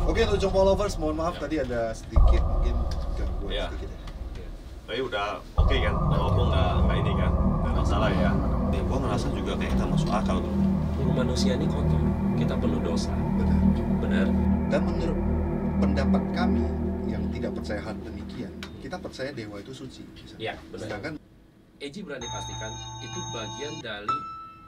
Oke, untuk Jompo Lovers, mohon maaf tadi ada sedikit mungkin gangguan Iya. sedikit ya. Tapi udah oke kan, walaupun nggak ini kan, nggak masalah ya. Gue ngerasa juga kayak kita masuk akal tuh. Manusia ini kotor, kita penuh dosa. Benar. Benar? Dan menurut pendapat kami yang tidak percaya hal demikian, kita percaya dewa itu suci. Iya, benar. Sedangkan Eji berani pastikan itu bagian dari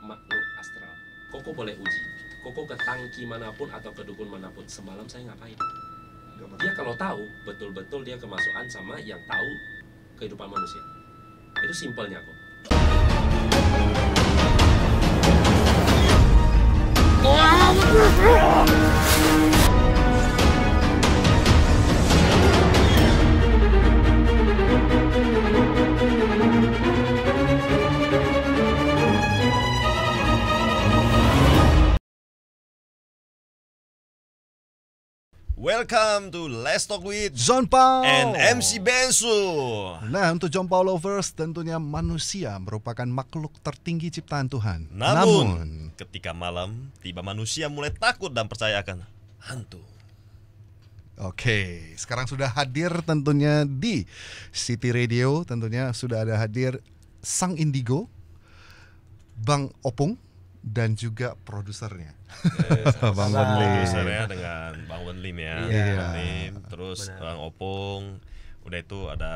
makhluk astral. Koko boleh uji. Koko ke tangki manapun atau ke dukun manapun, semalam saya ngapain? nggak pernah. Dia kalau tahu, betul-betul dia kemasukan sama yang tahu kehidupan manusia. Itu simpelnya kok. Welcome to Let's Talk with John Paul and MC Bensu. Nah, untuk John Paul Lovers, tentunya manusia merupakan makhluk tertinggi ciptaan Tuhan. Namun, ketika malam, tiba manusia mulai takut dan percaya akan hantu. Oke, sekarang sudah hadir tentunya di City Radio, tentunya sudah ada hadir Sang Indigo, Bang Opung, dan juga produsernya. Bang Wenlim. Produsernya dengan Bang Wenlim ya. Iya. Wenlim, terus Benar. Bang Opung. Udah itu ada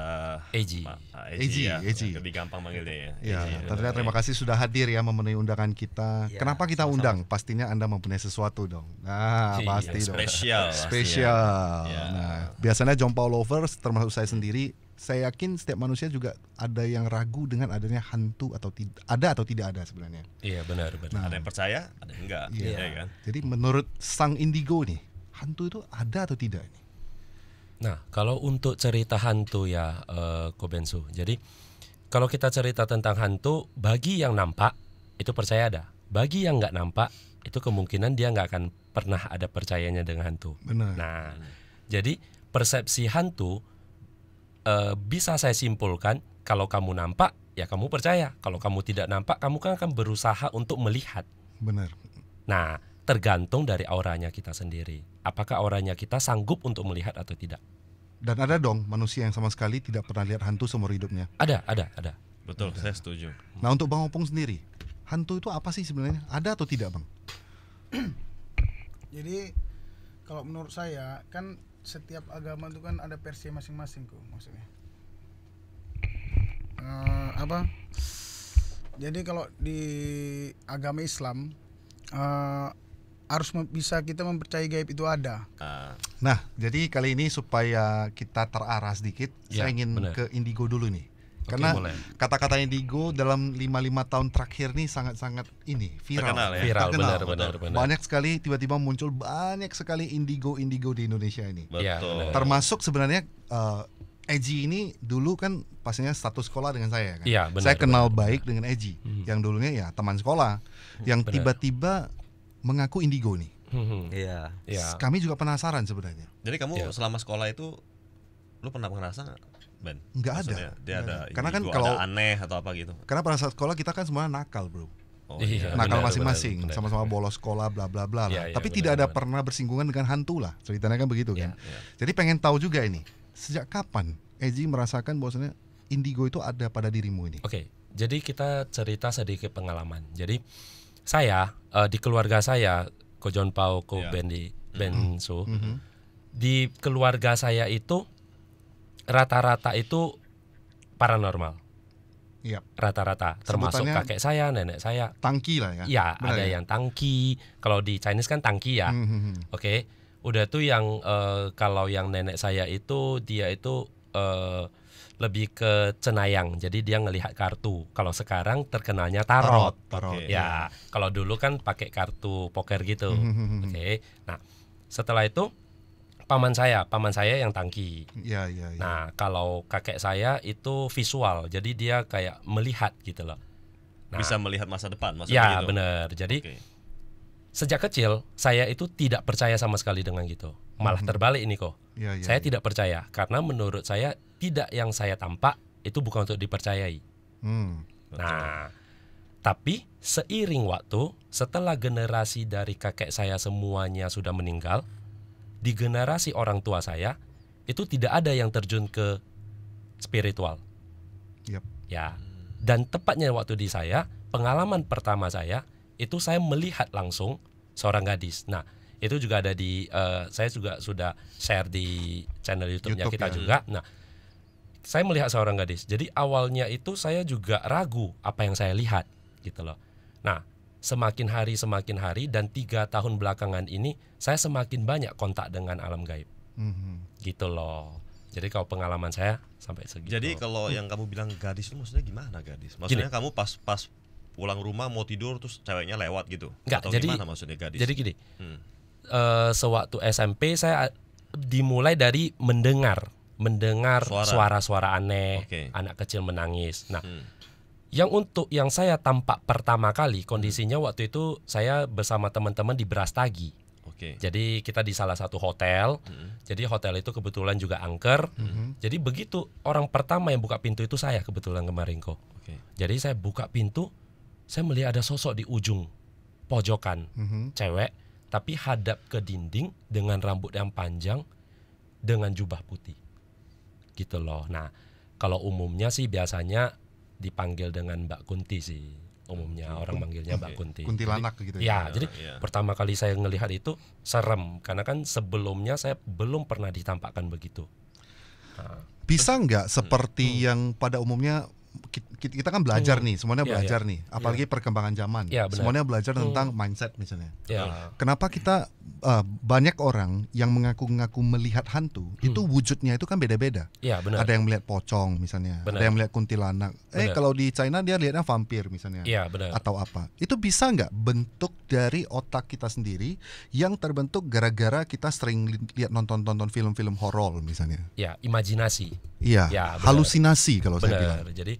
Eji. Eji ya. Eji. Lebih gampang manggilnya ya. Ya, Eji, tentunya terima kasih sudah hadir ya memenuhi undangan kita. Ya, Kenapa kita sama-sama. undang? Pastinya Anda mempunyai sesuatu dong. Nah, Iya, pasti dong. Spesial. Spesial. Ya. Nah, biasanya John Paul Lovers termasuk saya sendiri, saya yakin setiap manusia juga ada yang ragu dengan adanya hantu atau tidak ada sebenarnya. Iya, benar, benar. Nah, Ada yang percaya, ada yang enggak. Iya. Ya kan? Jadi menurut Sang Indigo nih, hantu itu ada atau tidak nih? Nah, kalau untuk cerita hantu ya, Kobensu. Jadi, kalau kita cerita tentang hantu, bagi yang nampak itu percaya ada. Bagi yang nggak nampak itu kemungkinan dia nggak akan pernah ada percayanya dengan hantu. Benar. Nah, jadi persepsi hantu bisa saya simpulkan kalau kamu nampak ya kamu percaya. Kalau kamu tidak nampak, kamu kan akan berusaha untuk melihat. Benar. Nah, tergantung dari auranya kita sendiri. Apakah auranya kita sanggup untuk melihat atau tidak? Dan ada dong manusia yang sama sekali tidak pernah lihat hantu seumur hidupnya. Ada. Betul, saya setuju. Nah, untuk Bang Opung sendiri, hantu itu apa sih sebenarnya? Ada atau tidak, Bang? Jadi kalau menurut saya kan setiap agama itu kan ada versi masing-masing kok maksudnya. Apa? Jadi kalau di agama Islam harus bisa kita mempercayai gaib itu ada. Nah, jadi kali ini supaya kita terarah sedikit, Ya, saya ingin benar. ke Indigo dulu nih. Oke, Karena boleh. kata-kata Indigo dalam 5 tahun terakhir nih sangat-sangat ini viral. Terkenal ya? Viral, Terkenal. benar. Banyak sekali tiba-tiba muncul banyak sekali indigo di Indonesia ini. Iya, Betul. benar. Termasuk sebenarnya Eji ini dulu kan pastinya satu sekolah dengan saya kan. Iya, benar, Saya kenal benar. baik dengan Eji yang dulunya ya teman sekolah yang Benar. tiba-tiba mengaku indigo nih. Iya. Ya. Kami juga penasaran sebenarnya. Jadi kamu Ya. selama sekolah itu lu pernah ngerasa nggak, Ben? Nggak Maksudnya, ada. Dia Nggak ada. ada. Karena kan indigo, kalau- ada aneh atau apa gitu. Karena pada saat sekolah kita kan semua nakal, bro. Oh, Iya. Nakal benar, masing-masing, benar. sama-sama bolos sekolah, bla bla bla lah. Iya, iya, Tapi benar, tidak ada benar. pernah bersinggungan dengan hantu lah. Ceritanya kan begitu kan. Iya. Jadi pengen tahu juga ini, sejak kapan Eji merasakan bahwasanya indigo itu ada pada dirimu ini? Oke, jadi kita cerita sedikit pengalaman. Jadi saya di keluarga saya, Ko John Pao, Ko Ya. Bensu, Mhm. di keluarga saya itu rata-rata itu paranormal. Iya. Rata-rata, termasuk Sebutannya- kakek saya, nenek saya. Tangki lah ya. Ya, Benar ada ya? yang tangki. Kalau di Chinese kan tangki ya. Mhm. Oke, udah tuh yang kalau yang nenek saya itu dia itu lebih ke cenayang. Jadi dia ngelihat kartu. Kalau sekarang terkenalnya tarot. Tarot. Oke. Ya, kalau dulu kan pakai kartu poker gitu. Mhm. Oke. Nah, setelah itu paman saya yang tangki. Iya, iya, iya. Nah, kalau kakek saya itu visual. Jadi dia kayak melihat gitu loh. Nah, Bisa melihat masa depan, maksudnya ya, gitu. benar. Jadi Oke. sejak kecil saya itu tidak percaya sama sekali dengan gitu. Malah terbalik ini kok. Iya, iya, Saya iya. tidak percaya karena menurut saya tidak yang saya tampak itu bukan untuk dipercayai. Hmm. Nah, tapi seiring waktu setelah generasi dari kakek saya semuanya sudah meninggal, di generasi orang tua saya itu tidak ada yang terjun ke spiritual. Yap. Ya. Dan tepatnya waktu di saya, pengalaman pertama saya itu saya melihat langsung seorang gadis. Nah, itu juga ada di saya juga sudah share di channel YouTube-nya YouTube, kita ya. juga. Nah, saya melihat seorang gadis. Jadi awalnya itu saya juga ragu apa yang saya lihat gitu loh. Nah, semakin hari dan 3 tahun belakangan ini saya semakin banyak kontak dengan alam gaib. Gitu loh. Jadi kalau pengalaman saya sampai segitu. Jadi kalau yang kamu bilang gadis itu maksudnya gimana gadis? Maksudnya Gini. kamu pas pulang rumah mau tidur terus ceweknya lewat gitu? Enggak, Atau jadi gimana maksudnya gadis? Jadi gini. Hmm. Sewaktu SMP saya dimulai dari mendengar suara-suara aneh, Oke. anak kecil menangis. Nah, yang saya tampak pertama kali kondisinya waktu itu saya bersama teman-teman di Brastagi. Oke. Jadi kita di salah satu hotel. Jadi hotel itu kebetulan juga angker. Jadi begitu orang pertama yang buka pintu itu saya kebetulan kemarin kok. Oke. Jadi saya buka pintu, saya melihat ada sosok di ujung pojokan, cewek, tapi hadap ke dinding dengan rambut yang panjang dengan jubah putih. Gitu loh. Nah, kalau umumnya sih biasanya dipanggil dengan Mbak Kunti sih. Umumnya orang manggilnya Mbak Kunti. Kuntilanak Jadi, gitu ya. Jadi Iya. pertama kali saya ngelihat itu serem karena kan sebelumnya saya belum pernah ditampakkan begitu. Bisa nggak seperti yang pada umumnya kita kan belajar nih, semuanya Iya, belajar nih, apalagi perkembangan zaman. Iya, benar. Semuanya belajar tentang mindset misalnya. Ya. Kenapa kita banyak orang yang mengaku-ngaku melihat hantu, itu wujudnya itu kan beda-beda. Ya, benar. Ada yang melihat pocong misalnya, Benar. ada yang melihat kuntilanak. Benar. Kalau di China dia lihatnya vampir misalnya. Iya, benar. Atau apa. Itu bisa nggak bentuk dari otak kita sendiri yang terbentuk gara-gara kita sering lihat nonton film-film horor misalnya. Ya, imajinasi. Iya, Ya, benar. halusinasi kalau saya bilang. Benar.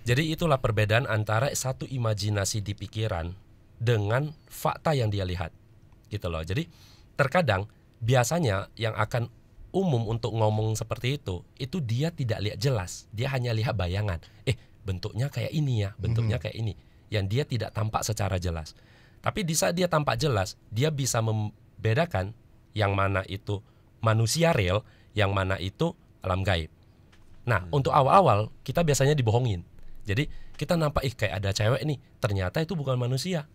Jadi itulah perbedaan antara satu imajinasi di pikiran dengan fakta yang dia lihat. Gitu loh. Jadi terkadang biasanya yang akan umum untuk ngomong seperti itu dia tidak lihat jelas. Dia hanya lihat bayangan. Bentuknya kayak ini ya, bentuknya kayak ini. Yang dia tidak tampak secara jelas. Tapi di saat dia tampak jelas, dia bisa membedakan yang mana itu manusia real, yang mana itu alam gaib. Nah, untuk awal-awal kita biasanya dibohongin. Jadi kita nampak kayak ada cewek nih, ternyata itu bukan manusia.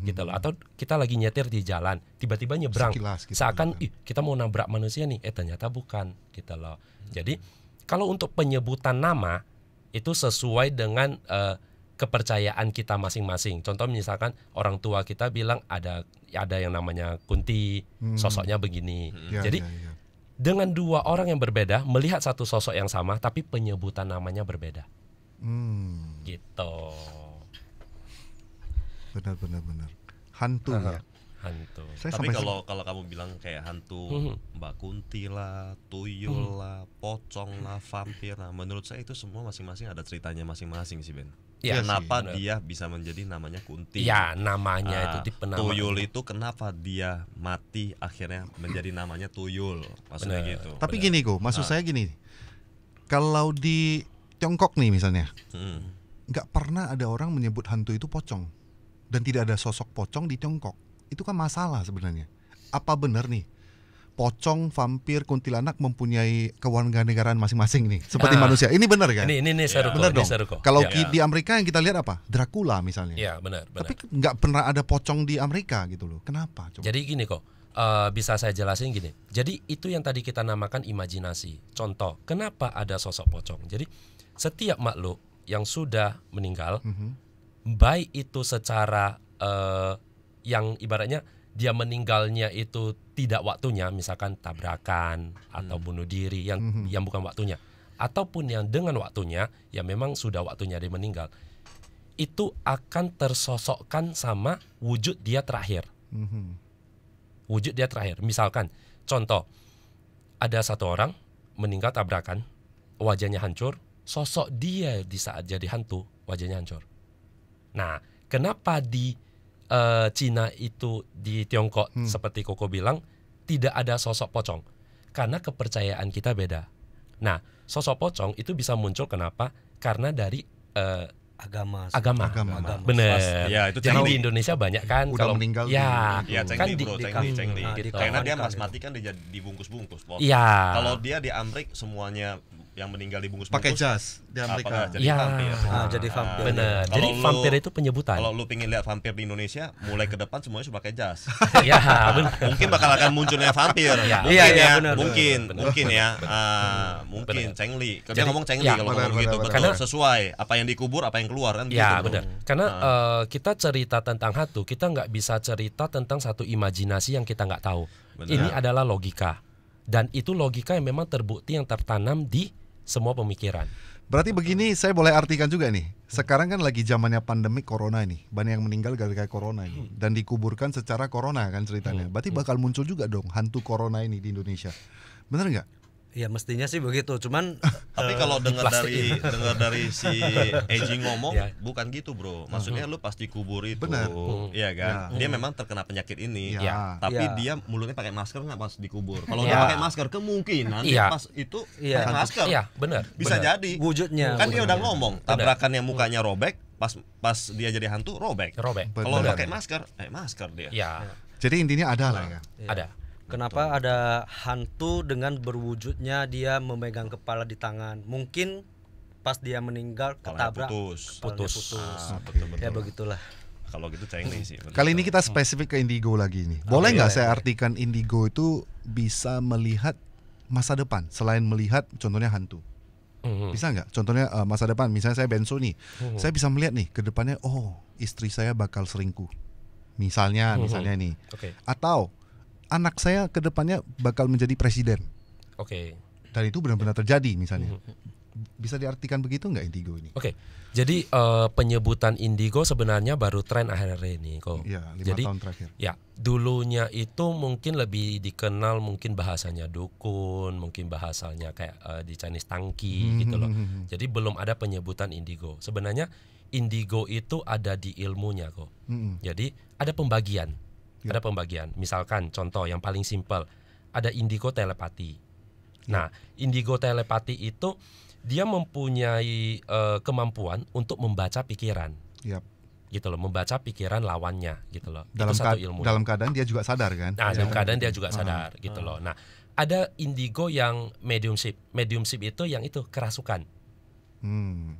Gitu loh. Atau kita lagi nyetir di jalan, tiba-tiba nyebrang. Sekilas gitu, Seakan kita mau nabrak manusia nih, ternyata bukan, gitu loh. Jadi kalau untuk penyebutan nama itu sesuai dengan kepercayaan kita masing-masing. Contoh misalkan orang tua kita bilang ada yang namanya Kunti, sosoknya begini. Ya, Jadi ya. dengan dua orang yang berbeda melihat satu sosok yang sama tapi penyebutan namanya berbeda. Gitu. Benar. Hantu ya. Hantu. Saya Tapi sampai kalau kamu bilang kayak hantu Mbak Kunti lah, tuyul lah, pocong lah, vampir lah, menurut saya itu semua masing-masing ada ceritanya masing-masing sih Ben. Iya Kenapa sih, benar. dia bisa menjadi namanya Kunti? Ya, namanya itu tipe nama. Tuyul itu kenapa dia mati akhirnya menjadi namanya tuyul? Maksudnya Benar. gitu. Tapi gini kok, maksud saya gini. Kalau di Tiongkok nih misalnya, nggak pernah ada orang menyebut hantu itu pocong. Dan tidak ada sosok pocong di Tiongkok. Itu kan masalah sebenarnya. Apa benar nih pocong, vampir, kuntilanak mempunyai kewarganegaraan masing-masing nih, seperti manusia? Ini benar kan? Ini seru kok, Benar ini dong. seru kok. Kalau Ya. di Amerika yang kita lihat apa? Dracula misalnya. Iya, benar. Tapi nggak pernah ada pocong di Amerika gitu loh. Kenapa? Coba. Jadi gini kok, bisa saya jelasin gini. Jadi itu yang tadi kita namakan imajinasi. Contoh, kenapa ada sosok pocong? Jadi setiap makhluk yang sudah meninggal, baik itu secara yang ibaratnya dia meninggalnya itu tidak waktunya, misalkan tabrakan atau bunuh diri yang bukan waktunya, ataupun yang dengan waktunya, ya memang sudah waktunya dia meninggal, itu akan tersosokkan sama wujud dia terakhir. Wujud dia terakhir. Misalkan, contoh, ada satu orang meninggal tabrakan, wajahnya hancur, sosok dia di saat jadi hantu, wajahnya hancur. Nah, kenapa di Cina itu, di Tiongkok seperti Koko bilang, tidak ada sosok pocong? Karena kepercayaan kita beda. Nah, sosok pocong itu bisa muncul kenapa? Karena dari agama. Agama. Agama. Bener. Ya, itu Jadi Chengli. di Indonesia banyak kan Udah kalau meninggal ya, di- Ya kan Chengli di, bro, di Chengli. di Karena dia kafan pas kan mati kan dibungkus-bungkus. Pos. ya. Kalau dia di Amrik semuanya yang meninggal dibungkus-bungkus. Pakai jas di Amerika. Apakah jadi Ya. vampir? Jadi vampir. Bener. Kalau Jadi lu- vampir itu penyebutan. Kalau lu pengen lihat vampir di Indonesia, mulai ke depan semuanya sudah pakai jas. ya, bener. Mungkin bakal akan munculnya vampir. Iya. Mungkin Iya, ya, benar, mungkin, benar. mungkin ya, mungkin Benar. Chengli. Dia Jadi, ngomong Chengli ya, kalau benar, ngomong gitu, benar, betul. Karena- Sesuai apa yang dikubur, apa yang keluar kan Ya gitu, bro. benar. Karena kita cerita tentang hantu, kita nggak bisa cerita tentang satu imajinasi yang kita nggak tahu. Benar. Ini adalah logika, dan itu logika yang memang terbukti yang tertanam di semua pemikiran. Berarti begini, saya boleh artikan juga nih. Sekarang kan lagi zamannya pandemi corona ini. Banyak yang meninggal gara-gara corona ini. Dan dikuburkan secara corona kan ceritanya. Berarti bakal muncul juga dong hantu corona ini di Indonesia. Bener nggak? Ya mestinya sih begitu. Cuman Tapi kalau dengar diplastiin. dari si Eji ngomong, Ya. bukan gitu, bro. Maksudnya lu pasti kubur itu. Benar. Iya kan? Ya. Dia memang terkena penyakit ini. Ya. Tapi Ya. dia mulutnya pakai masker nggak pas dikubur. Kalau Ya. dia pakai masker kemungkinan Iya. pas itu Iya. pakai masker. Iya benar. Bisa benar. jadi. wujudnya. Kan dia udah wujudnya. ngomong, tabrakannya mukanya robek, pas dia jadi hantu robek. Robek. Kalau Benar. pakai masker dia. Ya Jadi intinya ada lah ya. ada. Kenapa ada hantu dengan berwujudnya dia memegang kepala di tangan? Mungkin pas dia meninggal Kepalanya ketabrak, putus. kepalanya putus. Betul. Ya begitulah. Kalau gitu Chengli sih. betul. Kali ini kita spesifik ke indigo lagi nih. Boleh nggak iya, saya iya. artikan indigo itu bisa melihat masa depan selain melihat contohnya hantu? Mhm. Bisa nggak? Contohnya masa depan, misalnya saya Benso nih, saya bisa melihat nih ke depannya, oh istri saya bakal selingkuh, misalnya nih, Oke. atau anak saya ke depannya bakal menjadi presiden, Oke. dan itu benar-benar terjadi misalnya. Bisa diartikan begitu nggak indigo ini? Oke. Jadi penyebutan indigo sebenarnya baru tren akhir-akhir ini kok. Iya, 5 Jadi tahun terakhir. ya dulunya itu mungkin lebih dikenal mungkin bahasanya dukun, mungkin bahasanya kayak di Chinese tangki gitu loh. Jadi belum ada penyebutan indigo. Sebenarnya indigo itu ada di ilmunya kok. Jadi ada pembagian. Ada pembagian. Misalkan contoh yang paling simpel, ada indigo telepati. Nah, indigo telepati itu dia mempunyai kemampuan untuk membaca pikiran. Yap. Gitu loh, membaca pikiran lawannya gitu loh. Dalam, itu satu ilmu. dalam keadaan dia juga sadar kan? Nah, dalam keadaan dia juga sadar gitu loh. Nah, ada indigo yang mediumship. Mediumship itu yang itu kerasukan.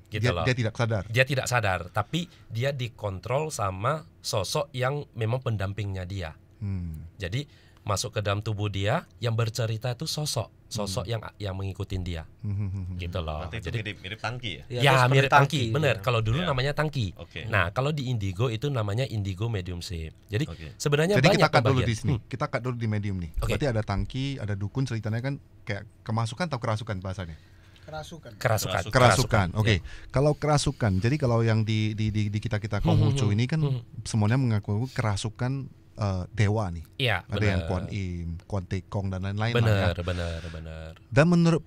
Gitu loh. Dia tidak sadar. Dia tidak sadar, tapi dia dikontrol sama sosok yang memang pendampingnya dia. Jadi masuk ke dalam tubuh dia, yang bercerita itu sosok yang mengikutin dia. Gitu loh. Berarti itu Jadi mirip tangki ya? Ya, ya itu seperti mirip tangki, benar. ya. Kalau dulu Ya. namanya tangki. Oke. Nah, kalau di indigo itu namanya indigo mediumship. Jadi Oke. sebenarnya Jadi banyak kita cut dulu pembagian. di sini. Kita cut dulu di medium nih. Oke. Berarti ada tangki, ada dukun, ceritanya kan kayak kemasukan atau kerasukan bahasanya? Kerasukan. Kerasukan. Kerasukan. Oke. Ya. Kalau kerasukan, jadi kalau yang di kita Konghucu ini kan semuanya mengaku kerasukan dewa nih. Iya, Ada yang benar. Kuan Im, Kuan Tekong dan lain-lain lah ya. Benar. Dan menurut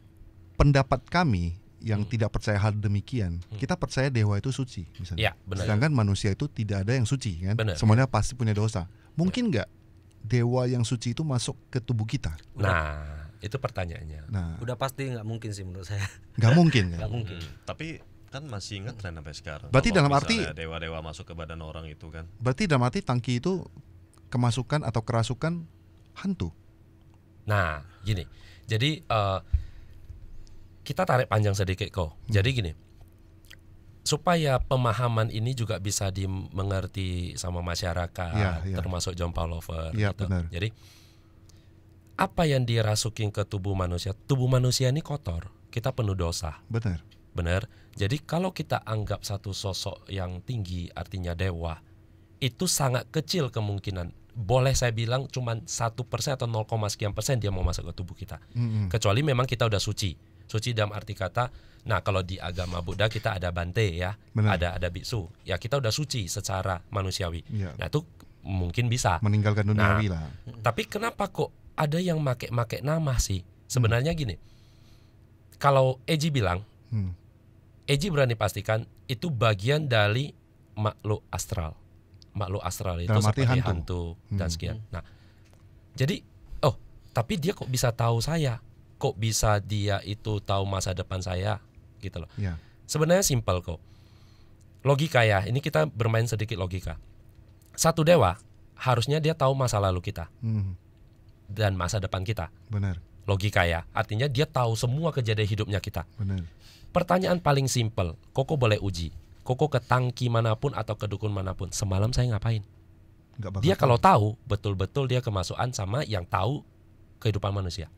pendapat kami yang tidak percaya hal demikian, kita percaya dewa itu suci misalnya. Iya, benar. Sedangkan manusia itu tidak ada yang suci kan. Benar. Semuanya pasti punya dosa. Mungkin nggak dewa yang suci itu masuk ke tubuh kita? Nah, itu pertanyaannya. Nah, Udah pasti nggak mungkin sih menurut saya. nggak mungkin kan. Nggak mungkin. Tapi kan masih ingat tren sampai sekarang. Berarti Kalau dalam arti- misalnya dewa-dewa masuk ke badan orang itu kan. Berarti dalam arti tangki itu kemasukan atau kerasukan hantu. Nah, gini. Jadi kita tarik panjang sedikit kok. Jadi gini. Supaya pemahaman ini juga bisa dimengerti sama masyarakat, Iya, iya. termasuk John Paulover Iya, gitu. benar. Jadi apa yang dirasukin ke tubuh manusia? Tubuh manusia ini kotor. Kita penuh dosa. Benar. Benar. Jadi kalau kita anggap satu sosok yang tinggi artinya dewa, itu sangat kecil kemungkinan. Boleh saya bilang cuman 1% atau 0, sekian persen dia mau masuk ke tubuh kita. Kecuali memang kita udah suci. Suci dalam arti kata, nah kalau di agama Buddha kita ada bante ya, Benar. ada biksu. Ya kita udah suci secara manusiawi. Iya. Nah itu mungkin bisa. Meninggalkan duniawi lah. Tapi kenapa kok ada yang make nama sih? Sebenarnya gini. Kalau Eji bilang, Eji berani pastikan itu bagian dari makhluk astral. Makhluk astral itu Dalam arti seperti hantu. hantu dan sekian. Nah, jadi tapi dia kok bisa tahu saya? Kok bisa dia itu tahu masa depan saya? Gitu loh. Ya. Sebenarnya simpel kok. logika ya, ini kita bermain sedikit logika. Satu dewa harusnya dia tahu masa lalu kita dan masa depan kita. Benar. Logika ya, artinya dia tahu semua kejadian hidupnya kita. Benar. Pertanyaan paling simpel, Koko boleh uji. Koko ke tangki manapun atau ke dukun manapun, semalam saya ngapain? Nggak bakal Dia kalau tahu, betul-betul dia kemasukan sama yang tahu kehidupan manusia.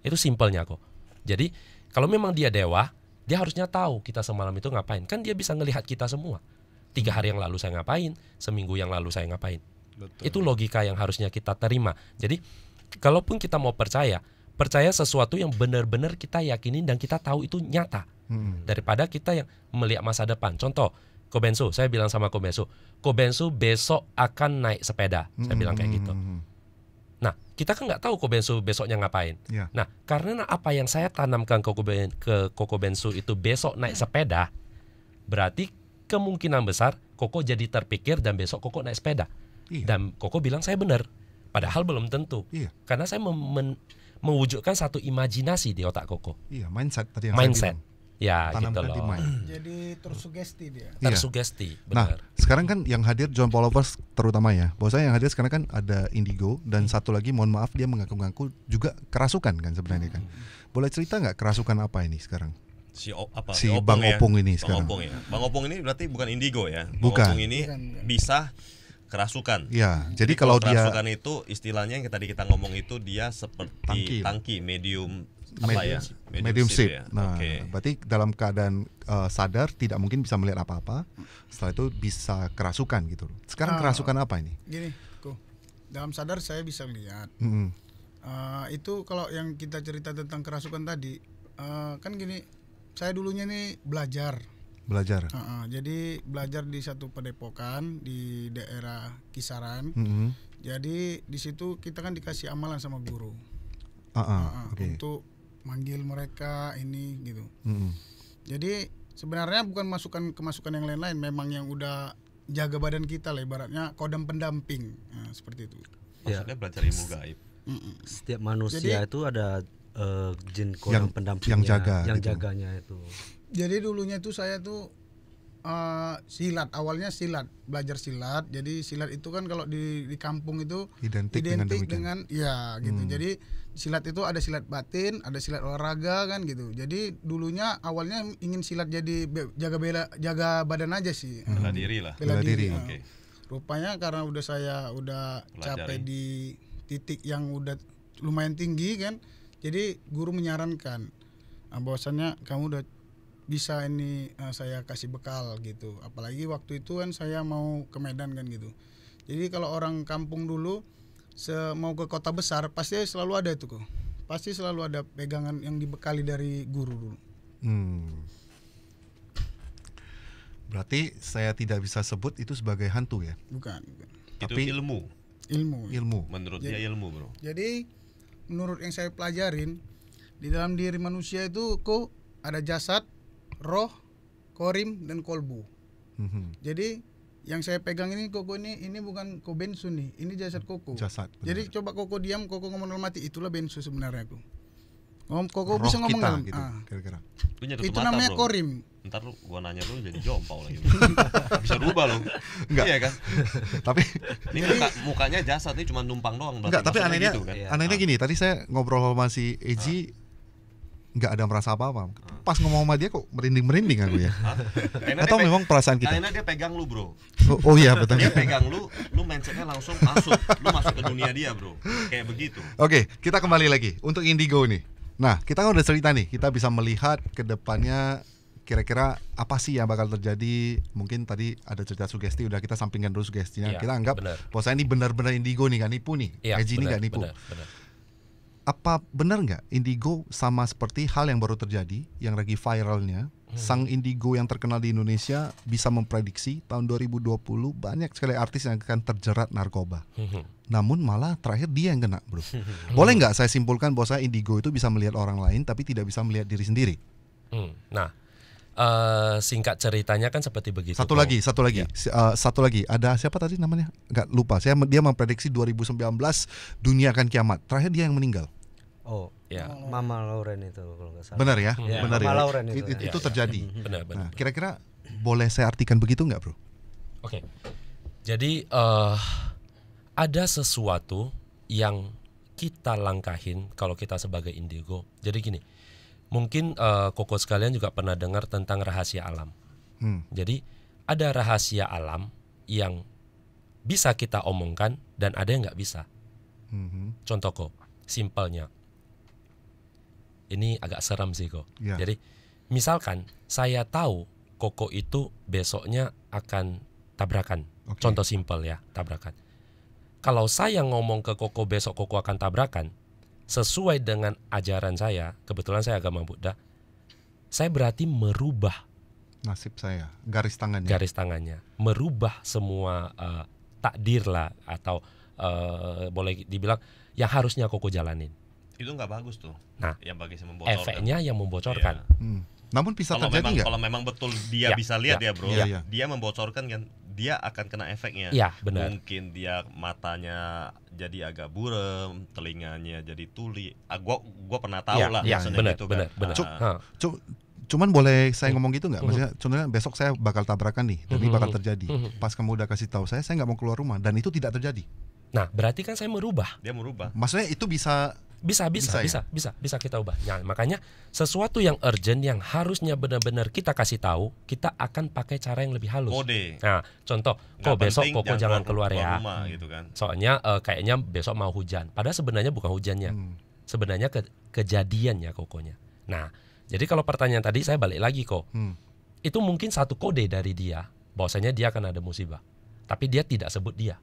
Itu simpelnya kok. Jadi kalau memang dia dewa, dia harusnya tahu kita semalam itu ngapain. Kan dia bisa ngelihat kita semua. 3 hari yang lalu saya ngapain, seminggu yang lalu saya ngapain. Betul. Itu logika yang harusnya kita terima. Jadi kalaupun kita mau percaya sesuatu yang benar-benar kita yakinin dan kita tahu itu nyata. Daripada kita yang melihat masa depan. Contoh, Kobensu, saya bilang sama Kobensu besok akan naik sepeda. Saya bilang kayak gitu. Nah, kita kan nggak tahu Kobensu besoknya ngapain. Ya. Nah, karena apa yang saya tanamkan ke Kobensu itu besok naik sepeda, berarti kemungkinan besar Koko jadi terpikir dan besok Koko naik sepeda. Iya. Dan Koko bilang saya benar. Padahal belum tentu. Iya. Karena saya mewujudkan satu imajinasi di otak Koko. Iya, mindset tadi yang Mindset. saya bilang. Ya, Tanamkan gitu di loh. mind. Jadi tersugesti dia. Iya. Tersugesti, Nah, benar. sekarang kan yang hadir John Paul Lovers terutama ya. Bahwasanya yang hadir sekarang kan ada Indigo dan satu lagi mohon maaf dia mengaku-ngaku juga kerasukan kan sebenarnya kan. Boleh cerita nggak kerasukan apa ini sekarang? Si Bang Opung ini Bang sekarang. Opung ya. Bang Opung ini berarti bukan indigo ya. Bang Bukan. Opung ini bisa kerasukan. Ya, jadi kalau dia kerasukan itu istilahnya yang tadi kita ngomong itu dia seperti tangki medium apa ya? medium shift shape. ya. Nah, Oke. berarti dalam keadaan sadar tidak mungkin bisa melihat apa-apa. Setelah itu bisa kerasukan gitu. Sekarang kerasukan apa ini? Gini, dalam sadar saya bisa lihat. Itu kalau yang kita cerita tentang kerasukan tadi, kan gini, saya dulunya nih belajar. Jadi belajar di satu padepokan di daerah Kisaran. Jadi di situ kita kan dikasih amalan sama guru untuk manggil mereka ini gitu. Jadi sebenarnya bukan kemasukan yang lain-lain, memang yang udah jaga badan kita lah, ibaratnya kodam pendamping, seperti itu. Maksudnya belajar ilmu gaib. Setiap manusia Jadi, itu ada jin kodam pendampingnya yang jaga yang gitu. jaganya itu. Jadi dulunya itu saya tuh silat, awalnya belajar silat. Jadi silat itu kan kalau di kampung itu Identik dengan ya gitu. Jadi silat itu ada silat batin, ada silat olahraga kan gitu. Jadi dulunya awalnya ingin silat jadi jaga badan aja sih. Bela diri lah. Bela diri. Oke. Rupanya karena saya udah capek di titik yang udah lumayan tinggi kan. Jadi guru menyarankan bahwasannya kamu udah bisa ini, saya kasih bekal gitu. Apalagi waktu itu kan saya mau ke Medan kan gitu. Jadi kalau orang kampung dulu mau ke kota besar pasti selalu ada itu kok. Pasti selalu ada pegangan yang dibekali dari guru dulu. Berarti saya tidak bisa sebut itu sebagai hantu ya. Bukan. Itu Tapi ilmu. Ilmu. Menurut dia ilmu, Bro. Jadi menurut yang saya pelajarin, di dalam diri manusia itu kok ada jasad, roh, korim, dan kolbu. Jadi yang saya pegang ini Koko ini bukan Kobensu nih, ini jasad Koko. Jasad. Jadi coba Koko diam, Koko ngomong dalam hati, itulah Bensu sebenarnya aku. Koko Roh bisa ngomong kita dalam, gitu, kira-kira. Lu nyatup itu mata, namanya bro. korim. Ntar gua nanya lu jadi jompau lagi. Bisa rubah lo. Enggak. Iya kan? Tapi Ini mukanya jasad ini cuma numpang doang. enggak, tapi Maksudnya anehnya gitu kan? anehnya gini, tadi saya ngobrol sama si Eji nggak ada merasa apa-apa. Pas ngomong sama dia kok merinding-merinding aku ya. Karena Atau dia memang perasaan kita. Karena dia pegang lu, bro. Oh iya betul. Dia pegang lu mindsetnya langsung masuk. Lu masuk ke dunia dia, bro. Kayak begitu. Oke, kita kembali lagi untuk Indigo nih. Nah, kita kan udah cerita nih, kita bisa melihat ke depannya kira-kira apa sih yang bakal terjadi. Mungkin tadi ada cerita sugesti, udah kita sampingkan dulu sugestinya. Iya, Kita anggap benar. bahwa ini benar-benar Indigo nih, gak nipu nih. Iya, Eji ini benar, gak nipu. benar. Apa benar nggak Indigo sama seperti hal yang baru terjadi, yang lagi viralnya, sang Indigo yang terkenal di Indonesia bisa memprediksi tahun 2020 banyak sekali artis yang akan terjerat narkoba. Namun malah terakhir dia yang kena, bro. Boleh nggak saya simpulkan bahwa Indigo itu bisa melihat orang lain tapi tidak bisa melihat diri sendiri? Nah, singkat ceritanya kan seperti begitu. Satu lagi. Ada siapa tadi namanya? Nggak lupa. Dia memprediksi 2019 dunia akan kiamat. Terakhir dia yang meninggal. Oh, Ya. Mama Lauren itu kalau nggak salah. Benar ya? Ya, Benar Mama ya. Lauren itu. Itu terjadi. Benar. Nah, kira-kira boleh saya artikan begitu nggak, bro? Oke. Jadi ada sesuatu yang kita langkahin kalau kita sebagai indigo. Jadi gini, mungkin Koko sekalian juga pernah dengar tentang rahasia alam. Jadi ada rahasia alam yang bisa kita omongkan dan ada yang nggak bisa. Contoh kok, simpelnya. Ini agak seram sih kok. Ya. Jadi misalkan saya tahu Koko itu besoknya akan tabrakan. Contoh simpel ya, tabrakan. Kalau saya ngomong ke Koko besok Koko akan tabrakan, sesuai dengan ajaran saya, kebetulan saya agama Buddha, saya berarti merubah nasib saya, garis tangannya. Garis tangannya, merubah semua takdir lah, atau boleh dibilang yang harusnya Koko jalanin. Itu nggak bagus tuh. Nah, yang bagi membocorkan. efeknya yang membocorkan. Namun bisa Kalau terjadi nggak? kalau memang betul dia bisa lihat ya bro, Ya. dia membocorkan kan, dia akan kena efeknya. Ya, benar. Mungkin dia matanya jadi agak buram, telinganya jadi tuli. Gua pernah tahu Ya, lah, ya, maksudnya benar, gitu benar, kan. benar. Cuman boleh saya ngomong gitu nggak? Maksudnya, contohnya besok saya bakal tabrakan nih, dan ini bakal terjadi. Pas kamu udah kasih tahu saya nggak mau keluar rumah, dan itu tidak terjadi. Nah, berarti kan saya merubah. Dia merubah. Maksudnya itu bisa Bisa kita ubah. Nah, makanya sesuatu yang urgent yang harusnya benar-benar kita kasih tahu, kita akan pakai cara yang lebih halus. Kode. Nah, contoh, Nggak kok besok penting, Koko jangan keluar ya. rumah, gitu kan. Soalnya kayaknya besok mau hujan. Padahal sebenarnya bukan hujannya. Sebenarnya kejadiannya Kokonya. Nah, jadi kalau pertanyaan tadi saya balik lagi kok. Itu mungkin satu kode dari dia, bahwasanya dia akan ada musibah. Tapi dia tidak sebut dia.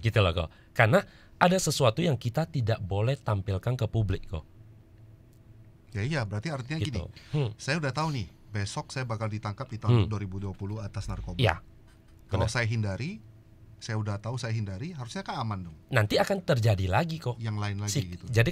Gitu loh kok. Karena ada sesuatu yang kita tidak boleh tampilkan ke publik kok. Ya iya, berarti artinya Gitu. gini. Saya udah tahu nih, besok saya bakal ditangkap di tahun 2020 atas narkoba. Iya. Kalau Benar. saya hindari, saya udah tahu saya hindari, harusnya kan aman dong. Nanti akan terjadi lagi kok. Yang lain lagi gitu. Jadi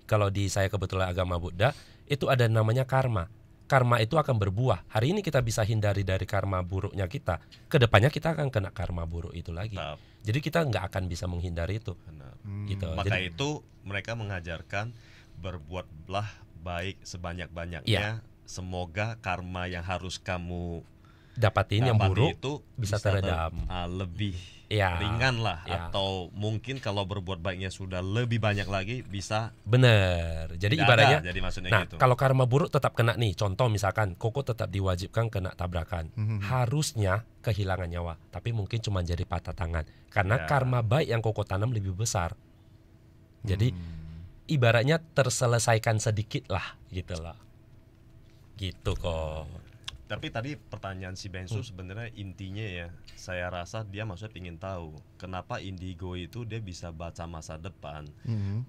kalau di saya kebetulan agama Buddha, itu ada namanya karma. Karma itu akan berbuah. Hari ini kita bisa hindari dari karma buruknya kita, kedepannya kita akan kena karma buruk itu lagi. Tetap. Jadi kita nggak akan bisa menghindari itu. Benar. Gitu. Maka Jadi, itu mereka mengajarkan berbuatlah baik sebanyak-banyaknya. Ya. Semoga karma yang harus kamu dapatin yang dapati buruk itu bisa teredam. Lebih Ya. ringan lah, Ya. atau mungkin kalau berbuat baiknya sudah lebih banyak lagi bisa. Bener. Jadi tidak ibaratnya, ada, jadi maksudnya nah gitu. kalau karma buruk tetap kena nih. Contoh misalkan Koko tetap diwajibkan kena tabrakan, harusnya kehilangan nyawa, tapi mungkin cuma jadi patah tangan. Karena Ya. karma baik yang Koko tanam lebih besar. Jadi ibaratnya terselesaikan sedikit lah, gitu loh. Gitu kok. Tapi tadi pertanyaan si Bensu sebenarnya intinya ya, saya rasa dia maksudnya ingin tahu kenapa indigo itu dia bisa baca masa depan,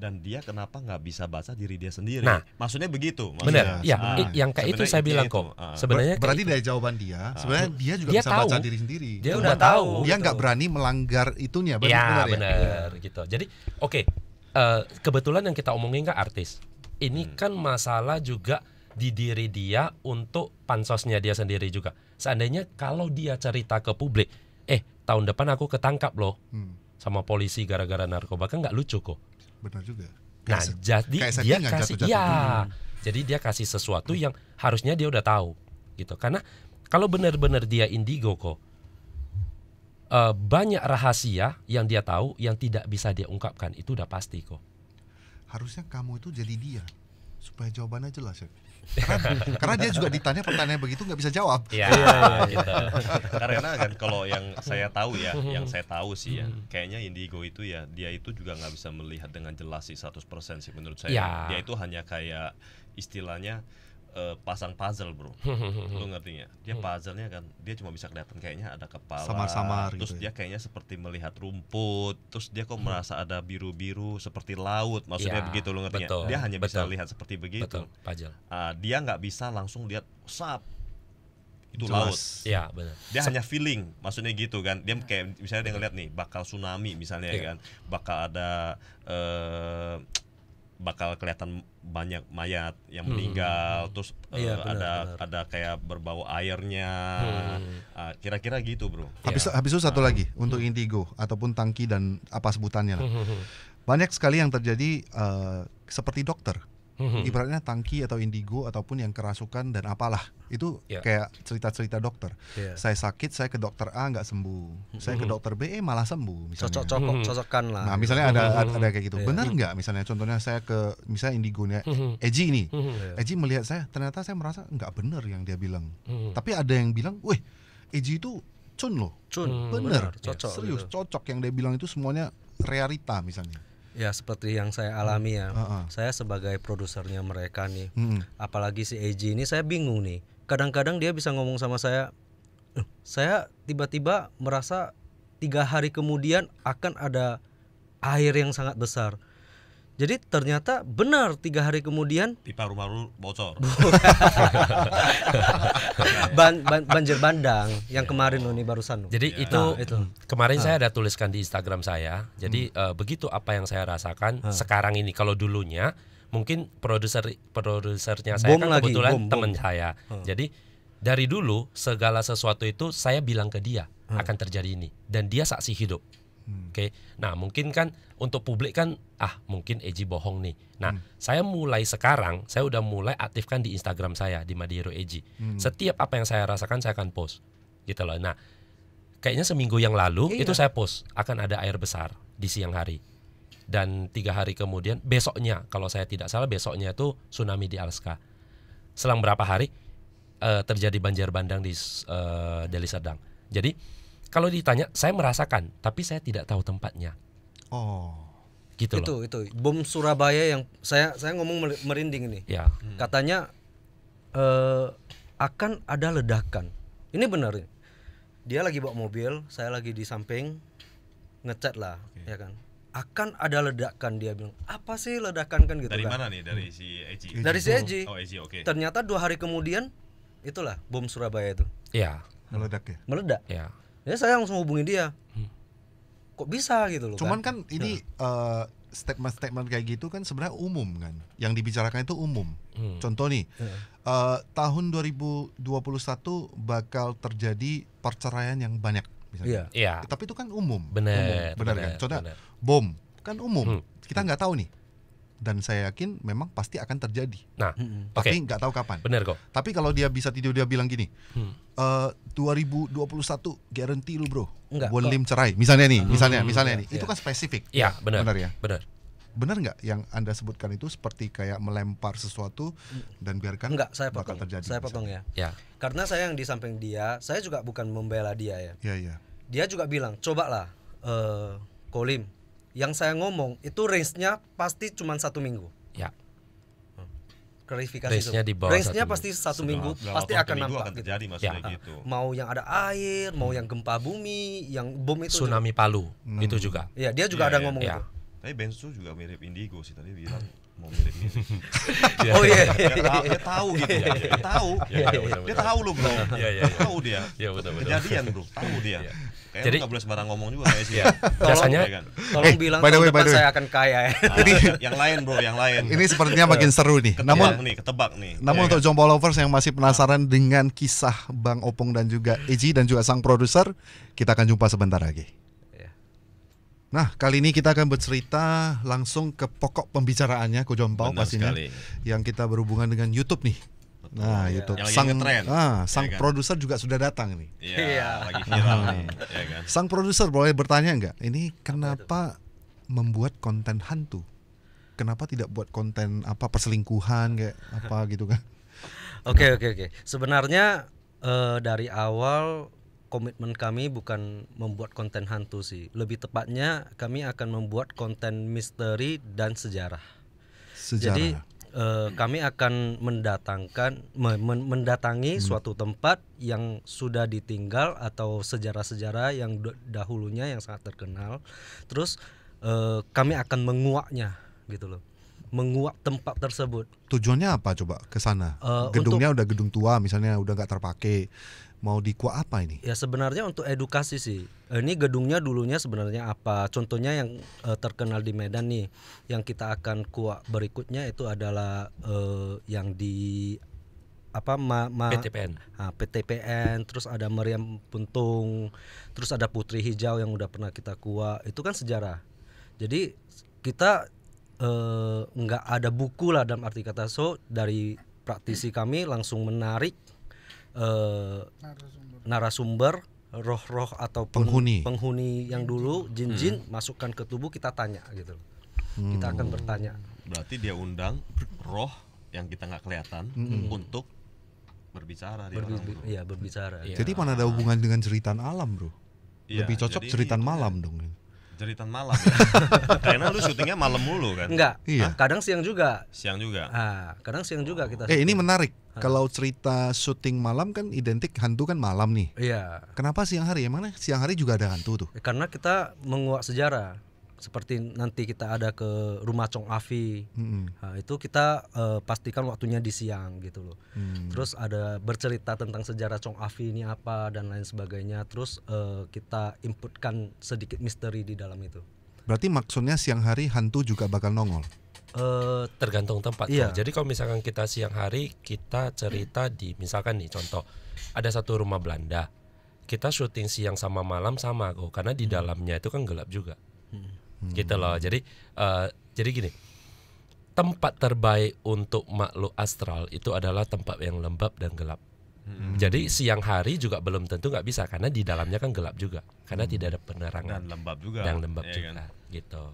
dan dia kenapa nggak bisa baca diri dia sendiri. Nah, maksudnya begitu. Benar. Ya, yang kayak itu sebenarnya saya bilang intinya kok. itu. Sebenarnya kayak Berarti itu. dari jawaban dia, sebenarnya dia juga Dia bisa tahu. baca diri sendiri. Dia udah tahu. Dia gitu. nggak berani melanggar itunya, Ya, benar ya? benar gitu. Jadi, oke. Kebetulan yang kita omongin kan artis. Ini kan masalah juga di diri dia untuk pansosnya dia sendiri juga. Seandainya kalau dia cerita ke publik, tahun depan aku ketangkap loh sama polisi gara-gara narkoba, kan nggak lucu kok. Benar juga. Nah, jadi kayak dia settingan kasih, jatuh-jatuh. jadi dia kasih sesuatu yang harusnya dia udah tahu, gitu. Karena kalau benar-benar dia indigo kok, banyak rahasia yang dia tahu yang tidak bisa dia ungkapkan, itu udah pasti kok. Harusnya kamu itu jadi dia, supaya jawabannya jelas ya. Karena dia juga ditanya pertanyaan begitu nggak bisa jawab. Iya, gitu. Karena kan kalau yang saya tahu ya, yang saya tahu sih ya, kayaknya indigo itu ya, dia itu juga nggak bisa melihat dengan jelas sih 100% sih menurut saya. Ya. Dia itu hanya kayak istilahnya pasang puzzle bro. Lu ngerti nggak? Dia puzzle-nya kan, dia cuma bisa kelihatan kayaknya ada kepala, Samar-samar terus gitu dia ya. kayaknya seperti melihat rumput, terus dia kok merasa ada biru-biru seperti laut, maksudnya Ya, begitu, lu ngerti nggak? betul, Dia hanya bisa betul. lihat seperti begitu. Betul, Pajal. Dia nggak bisa langsung lihat sap itu Jelas. laut. Iya, benar. Dia hanya feeling, maksudnya gitu kan. Dia kayak misalnya dia ngeliat nih bakal tsunami misalnya ya Iya. kan, bakal ada bakal kelihatan banyak mayat yang meninggal, terus Iya, benar, ada kayak berbau airnya, kira-kira gitu bro. Habis itu satu lagi untuk indigo ataupun tangki dan apa sebutannya lah. Banyak sekali yang terjadi seperti dokter. ibaratnya tangki atau indigo ataupun yang kerasukan dan apalah itu kayak cerita-cerita dokter. Saya sakit, saya ke dokter A nggak sembuh, saya ke dokter B malah sembuh. Misalnya. Cocok-cocokan lah. Nah misalnya ada kayak gitu. Benar nggak? Misalnya contohnya saya ke misalnya indigonya Eji ini, Eji melihat saya, ternyata saya merasa nggak benar yang dia bilang. Tapi ada yang bilang, weh Eji itu cun loh, bener, cocok, serius gitu. Cocok yang dia bilang itu semuanya realita misalnya. Ya seperti yang saya alami ya. Saya sebagai produsernya mereka nih. Apalagi si Eji ini saya bingung nih. Kadang-kadang dia bisa ngomong sama saya tiba-tiba merasa 3 hari kemudian akan ada air yang sangat besar. Jadi ternyata benar 3 hari kemudian pipa rumah lu bocor. Banjir bandang yang kemarin nih barusan. Jadi itu kemarin saya ada tuliskan di Instagram saya. Jadi begitu apa yang saya rasakan sekarang ini. Kalau dulunya mungkin produsernya saya kan kebetulan teman saya. Jadi dari dulu segala sesuatu itu saya bilang ke dia akan terjadi ini dan dia saksi hidup. Oke. Nah, mungkin kan untuk publik kan mungkin Eji bohong nih. Nah, saya mulai sekarang saya udah mulai aktifkan di Instagram saya di Madihero Eji. Setiap apa yang saya rasakan saya akan post. Gitu loh. Nah, kayaknya seminggu yang lalu itu saya post akan ada air besar di siang hari. Dan 3 hari kemudian besoknya kalau saya tidak salah besoknya itu tsunami di Alaska. Selang berapa hari terjadi banjir bandang di Deli Serdang. Jadi kalau ditanya, saya merasakan, tapi saya tidak tahu tempatnya. Oh, gitu loh. Itu bom Surabaya yang saya ngomong merinding ini. Ya. Katanya akan ada ledakan. Ini benar. Dia lagi bawa mobil, saya lagi di samping ngechat lah, ya kan. Akan ada ledakan, dia bilang. Apa sih ledakan kan gitu? Dari kan. mana nih? Dari si Eji. Dari si Eji. Oh, Eji, oke. Ternyata 2 hari kemudian itulah bom Surabaya itu. Iya. meledak ya. Meledak. Ya. Ya saya langsung hubungi dia. Kok bisa gitu loh. Cuman kan ini statement-statement kayak gitu kan sebenarnya umum kan. Yang dibicarakan itu umum. Contoh nih, tahun 2021 bakal terjadi perceraian yang banyak misalnya. Iya. Tapi itu kan umum. Benar Kan? Contohnya bom kan umum. Kita nggak tahu nih. Dan saya yakin memang pasti akan terjadi. Nah, tapi nggak tahu kapan. Benar kok. Tapi kalau dia bisa tidur dia bilang gini, 2021 guarantee lu bro, Bonlim cerai. Misalnya nih, misalnya nih, itu kan spesifik. Iya, benar. Benar ya. Benar nggak yang Anda sebutkan itu seperti kayak melempar sesuatu dan biarkan saya bakal potong. terjadi. Saya potong ya. Ya. Karena saya yang di samping dia, saya juga bukan membela dia ya. Iya. Dia juga bilang, cobalah Kolim, yang saya ngomong itu range-nya pasti cuma 1 minggu. Ya. Klarifikasi Range-nya di bawah range-nya 1 pasti 1 minggu pasti akan nampak akan terjadi gitu. maksudnya gitu. Mau yang ada air, mau yang gempa bumi, yang bom itu Tsunami Palu itu juga. Iya, dia juga ada ngomong itu. Tapi Bensu juga mirip Indigo sih tadi bilang mau mirip-mirip. Oh iya. Dia tahu gitu ya. Dia tahu. Dia tahu loh bro. Tahu dia. Iya betul. Kejadian bro. Tahu dia. Jadi nggak boleh sembarang ngomong juga kayak sih. Biasanya tolong bilang tahun depan saya akan kaya ya. Yang lain bro, yang lain. Ini sepertinya makin seru nih. Ketebak nih. Namun untuk Jompo Lovers yang masih penasaran dengan kisah Bang Opung dan juga Eji dan juga sang produser, kita akan jumpa sebentar lagi. Nah, kali ini kita akan bercerita langsung ke pokok pembicaraannya Ko Jompau pastinya sekali. Yang kita berhubungan dengan YouTube nih. Betul, nah, YouTube sang produser juga sudah datang nih. Iya, lagi viral nih, ya kan. Sang produser boleh bertanya nggak? Ini kenapa membuat konten hantu? Kenapa tidak buat konten perselingkuhan kayak apa gitu kan? Oke. Sebenarnya dari awal komitmen kami bukan membuat konten hantu sih. Lebih tepatnya kami akan membuat konten misteri dan sejarah. Jadi kami akan mendatangi suatu tempat yang sudah ditinggal atau sejarah-sejarah yang dahulunya yang sangat terkenal. Terus kami akan menguaknya gitu loh. Menguak tempat tersebut. Tujuannya apa coba ke sana? Gedungnya udah gedung tua misalnya udah nggak terpakai. Mau dikuak apa ini? Ya sebenarnya untuk edukasi sih. Ini gedungnya dulunya sebenarnya apa? Contohnya yang terkenal di Medan nih, yang kita akan kuak berikutnya itu adalah yang di PTPN. PTPN, terus ada Meriam Puntung, terus ada Putri Hijau yang udah pernah kita kuak. Itu kan sejarah. Jadi kita nggak ada buku lah dalam arti kata. So dari praktisi kami langsung menarik narasumber, roh-roh ataupun penghuni yang dulu jin-jin masukkan ke tubuh, kita tanya gitu. Kita akan bertanya. Berarti dia undang roh yang kita nggak kelihatan untuk berbicara di orang, bro. Iya, berbicara. Jadi mana ada hubungan dengan jeritan alam, bro? Lebih cocok jeritan malam dong. Jeritan malam ya. Karena lu syutingnya malam mulu kan? Enggak, kadang siang juga. Siang juga. Kadang siang juga kita. Ini menarik. Kalau cerita syuting malam kan identik hantu kan malam nih. Iya. Kenapa siang hari? Emangnya siang hari juga ada hantu tuh? Karena kita menguak sejarah. Seperti nanti kita ada ke rumah Chong Afi, nah, itu kita pastikan waktunya di siang gitu loh. Terus ada bercerita tentang sejarah Chong Afi ini apa dan lain sebagainya. Terus kita inputkan sedikit misteri di dalam itu. Berarti maksudnya siang hari hantu juga bakal nongol? Tergantung tempat. Iya. Jadi kalau misalkan kita siang hari, kita cerita di, misalkan nih contoh, ada satu rumah Belanda, kita syuting siang sama malam sama kok, karena di dalamnya itu kan gelap juga. Gitu loh. Jadi gini, tempat terbaik untuk makhluk astral itu adalah tempat yang lembab dan gelap. Jadi siang hari juga belum tentu nggak bisa, karena di dalamnya kan gelap juga, karena tidak ada penerangan Dan lembab juga. juga kan? Gitu.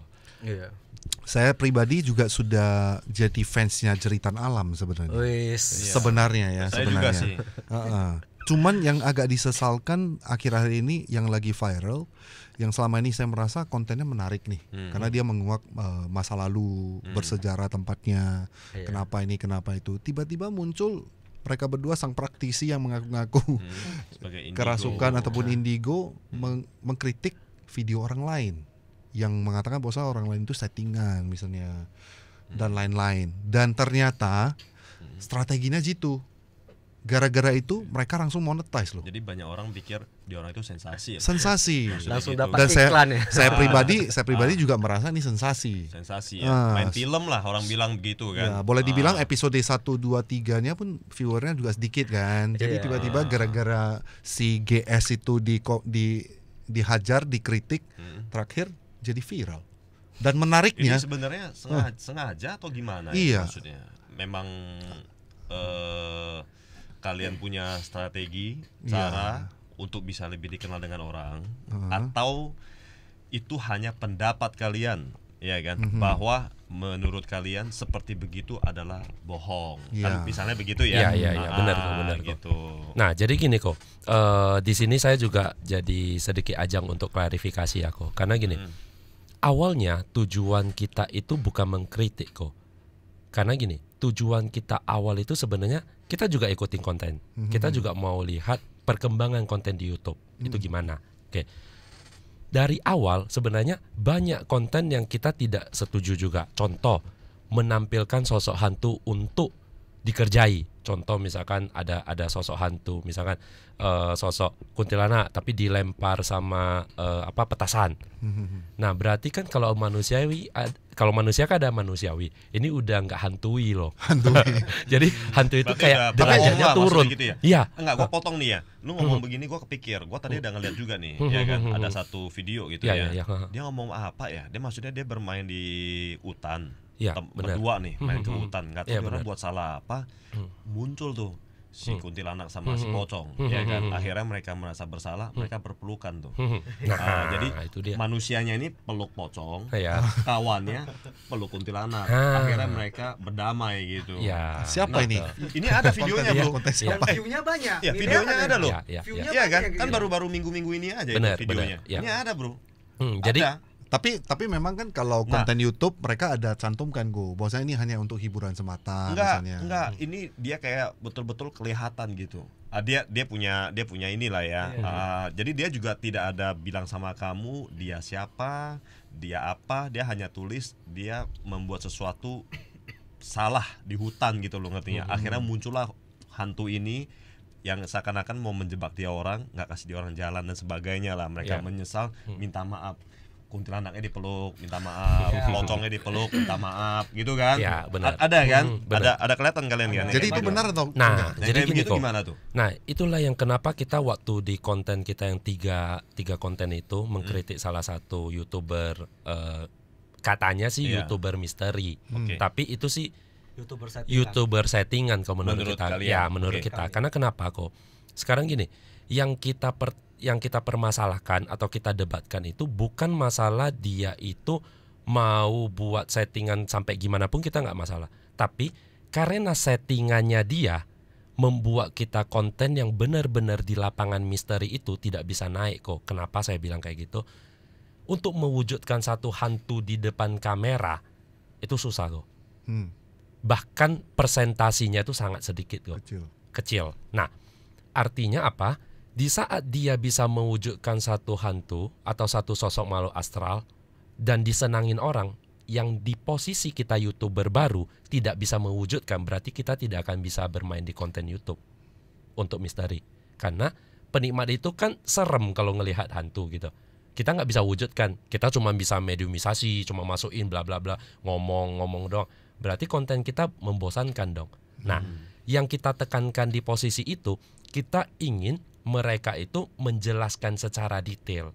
Iya. Saya pribadi juga sudah jadi fansnya jeritan alam sebenarnya. Sebenarnya ya, Saya sebenarnya. juga sih. Cuman yang agak disesalkan akhir-akhir ini yang lagi viral, yang selama ini saya merasa kontennya menarik nih, karena dia menguak masa lalu, bersejarah tempatnya, kenapa ini, kenapa itu. Tiba-tiba muncul mereka berdua sang praktisi yang mengaku-ngaku kerasukan ataupun indigo mengkritik video orang lain, yang mengatakan bahwa orang lain itu settingan misalnya dan lain-lain. Dan ternyata strateginya gitu. Gara-gara itu mereka langsung monetize loh. Jadi banyak orang pikir di orang itu sensasi. Sensasi. Langsung gitu. dapat iklan ya. Saya pribadi juga merasa ini sensasi. Sensasi ya. Main film lah orang bilang begitu kan. Ya, boleh dibilang episode 1, 2, 3-nya pun viewernya juga sedikit kan. Jadi tiba-tiba gara-gara si GS itu dihajar, dikritik, terakhir jadi viral. Dan menariknya, ini sebenarnya sengaja atau gimana? Iya. Maksudnya memang kalian punya strategi, cara untuk bisa lebih dikenal dengan orang, atau itu hanya pendapat kalian, ya kan? Bahwa menurut kalian seperti begitu adalah bohong, kan misalnya begitu ya? Iya, benar gitu. Nah, jadi gini kok, di sini saya juga jadi sedikit ajang untuk klarifikasi aku, karena gini, awalnya tujuan kita itu bukan mengkritik kok, karena gini, tujuan kita awal itu sebenarnya kita juga ikutin konten, kita juga mau lihat perkembangan konten di YouTube itu gimana. Oke. Dari awal sebenarnya banyak konten yang kita tidak setuju juga. Contoh, menampilkan sosok hantu untuk dikerjai. Contoh misalkan ada sosok hantu, misalkan sosok kuntilanak tapi dilempar sama petasan. Nah, berarti kan kalau manusia kan ada manusiawi. Ini udah nggak hantui loh. Jadi hantu itu berarti kayak derajatnya turun. Gitu ya? Iya. Enggak, gua potong nih ya. Lu ngomong begini gua kepikir. Gua tadi udah ngeliat juga nih, ya kan? Ada satu video gitu ya. Dia ngomong apa ya? Dia maksudnya dia bermain di hutan. Berdua nih main ke hutan, nggak tahu orang buat salah apa, muncul tuh si kuntilanak sama si pocong, ya kan? Akhirnya mereka merasa bersalah, mereka berpelukan tuh. Jadi itu dia. Manusianya ini peluk pocong, kawannya peluk kuntilanak. Akhirnya mereka berdamai gitu. Siapa ini? Ini ada videonya bro. View-nya banyak. Ya, videonya ada loh. Iya, Iya kan? Kan baru-baru minggu-minggu ini aja itu videonya. Ini ada bro. Jadi Tapi memang kan kalau konten YouTube mereka ada cantumkan bahwasanya ini hanya untuk hiburan semata. Enggak, ini dia kayak betul-betul kelihatan gitu. Dia punya inilah ya. Jadi dia juga tidak ada bilang sama kamu dia siapa, dia apa, dia hanya tulis dia membuat sesuatu salah di hutan gitu loh, ngertinya. Akhirnya muncullah hantu ini yang seakan-akan mau menjebak dia orang, nggak kasih dia orang jalan dan sebagainya lah. Mereka menyesal, minta maaf. Kuntilanaknya dipeluk, minta maaf, pocongnya dipeluk, minta maaf, gitu kan? Ya, benar. Ada kan? Ada kelihatan kalian kan? Jadi itu benar atau? Nah, jadi gini kok. Gimana tuh? Nah, itulah yang kenapa kita waktu di konten kita yang tiga konten itu mengkritik salah satu YouTuber katanya sih YouTuber misteri. Tapi itu sih YouTuber settingan kalau menurut kita. kalian. Ya, menurut kita. Karena kenapa kok? Sekarang gini, yang kita permasalahkan atau kita debatkan itu bukan masalah dia itu mau buat settingan sampai gimana pun kita nggak masalah. Tapi karena settingannya dia membuat kita konten yang benar-benar di lapangan misteri itu tidak bisa naik kok. Kenapa saya bilang kayak gitu? Untuk mewujudkan satu hantu di depan kamera itu susah kok. Bahkan persentasinya itu sangat sedikit kok. Kecil. Nah, artinya apa? Di saat dia bisa mewujudkan satu hantu atau satu sosok makhluk astral dan disenangin orang, yang di posisi kita YouTuber baru tidak bisa mewujudkan, berarti kita tidak akan bisa bermain di konten YouTube untuk misteri. Karena penikmat itu kan serem kalau ngelihat hantu gitu. Kita nggak bisa wujudkan, kita cuma bisa mediumisasi, cuma masukin bla bla bla, ngomong doang. Berarti konten kita membosankan dong. Nah, yang kita tekankan di posisi itu, kita ingin mereka itu menjelaskan secara detail.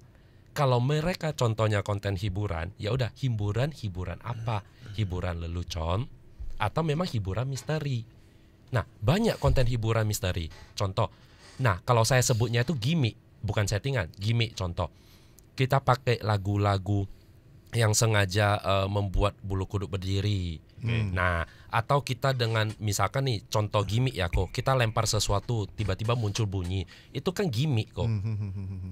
Kalau mereka contohnya konten hiburan, ya udah hiburan apa? Hiburan lelucon atau memang hiburan misteri. Nah, banyak konten hiburan misteri. Contoh. Nah, kalau saya sebutnya itu gimmick, bukan settingan, gimmick contoh. Kita pakai lagu-lagu yang sengaja membuat bulu kuduk berdiri. Nah, atau kita dengan misalkan nih contoh gimmick ya kok, kita lempar sesuatu tiba-tiba muncul bunyi. Itu kan gimmick kok.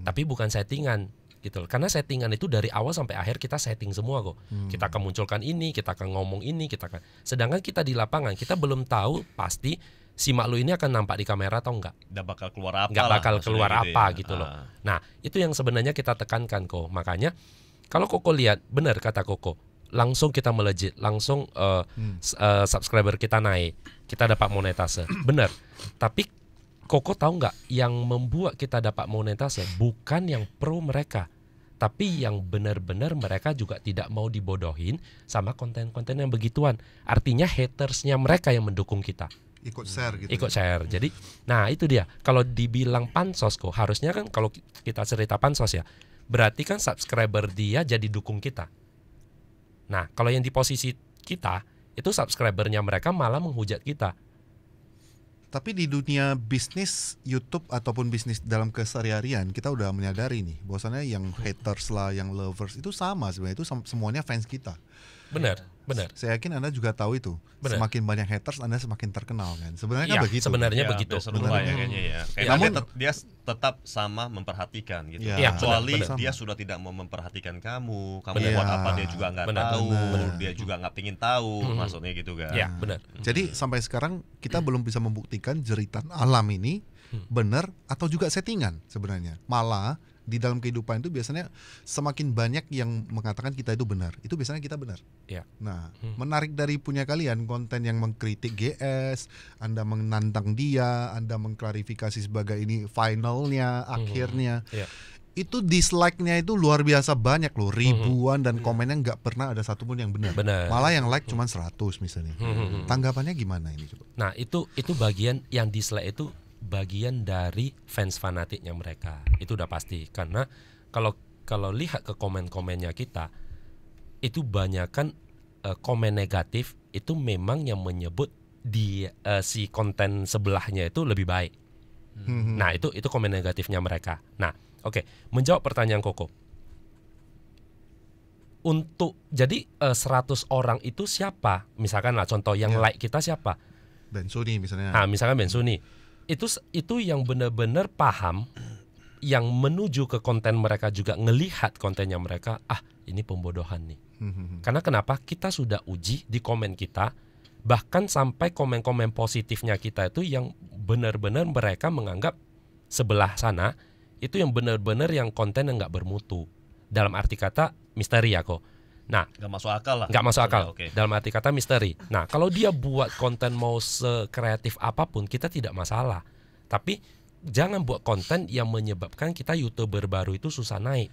Tapi bukan settingan gitu. Karena settingan itu dari awal sampai akhir kita setting semua kok. Kita akan munculkan ini, kita akan ngomong ini, kita akan. Sedangkan kita di lapangan kita belum tahu pasti si makhluk ini akan nampak di kamera atau enggak. Nggak bakal keluar apa. Nggak bakal keluar gitu apa ya. gitu loh. Nah, itu yang sebenarnya kita tekankan kok. Makanya kalau Koko lihat, benar kata Koko, langsung kita melejit, langsung subscriber kita naik, kita dapat monetase. Benar. Tapi Koko tahu nggak, yang membuat kita dapat monetase bukan yang pro mereka, tapi yang benar-benar mereka juga tidak mau dibodohin sama konten-konten yang begituan. Artinya hatersnya mereka yang mendukung kita. Ikut share gitu. Ikut share. Jadi, nah itu dia. Kalau dibilang pansos kok, harusnya kan kalau kita cerita pansos ya, berarti kan subscriber dia jadi dukung kita. Nah, kalau yang di posisi kita, itu subscribernya mereka malah menghujat kita. Tapi di dunia bisnis YouTube ataupun bisnis dalam keseharian, kita udah menyadari nih, bahwasannya yang haters lah, yang lovers itu sama sebenarnya, itu semuanya fans kita. Benar. Saya yakin Anda juga tahu itu. Benar. Semakin banyak haters, Anda semakin terkenal kan. Sebenarnya kan Ya, begitu. sebenarnya Ya, begitu. serupa ya kayaknya ya. Kayak Namun dia tetap sama memperhatikan gitu. Ya, Kecuali benar. dia sudah tidak mau memperhatikan kamu Benar. buat apa dia juga nggak Benar. tahu, Benar. dia juga nggak pingin tahu, maksudnya gitu kan. Ya, benar. Jadi sampai sekarang kita belum bisa membuktikan jeritan alam ini benar atau juga settingan sebenarnya. Malah di dalam kehidupan itu biasanya semakin banyak yang mengatakan kita itu benar, itu biasanya kita benar. Ya. Nah, menarik dari punya kalian konten yang mengkritik GS, Anda menantang dia, Anda mengklarifikasi sebagai ini finalnya, akhirnya. Ya. Itu dislike-nya itu luar biasa banyak loh, ribuan, dan komennya nggak pernah ada satupun yang benar. Benar. Malah yang like cuma 100 misalnya. Tanggapannya gimana ini coba? Nah, itu bagian yang dislike itu bagian dari fans fanatiknya mereka. Itu udah pasti. Karena kalau lihat ke komen-komennya kita, itu banyakan komen negatif itu memang yang menyebut di si konten sebelahnya itu lebih baik. Nah, itu komen negatifnya mereka. Nah, oke, menjawab pertanyaan Koko. Untuk jadi 100 orang itu siapa? Misalkan lah contoh yang like kita siapa? Bensuni misalnya. Nah, misalkan Bensuni. Itu yang benar-benar paham, yang menuju ke konten mereka juga ngelihat kontennya mereka, ini pembodohan nih. Karena kenapa? Kita sudah uji di komen kita, bahkan sampai komen-komen positifnya kita itu yang benar-benar mereka menganggap sebelah sana itu yang benar-benar yang konten yang nggak bermutu. Dalam arti kata misteri ya kok. Nah, Nggak masuk akal lah. nggak masuk akal. Oke. Dalam arti kata misteri. Nah, kalau dia buat konten mau sekreatif apapun, kita tidak masalah. Tapi jangan buat konten yang menyebabkan kita YouTuber baru itu susah naik.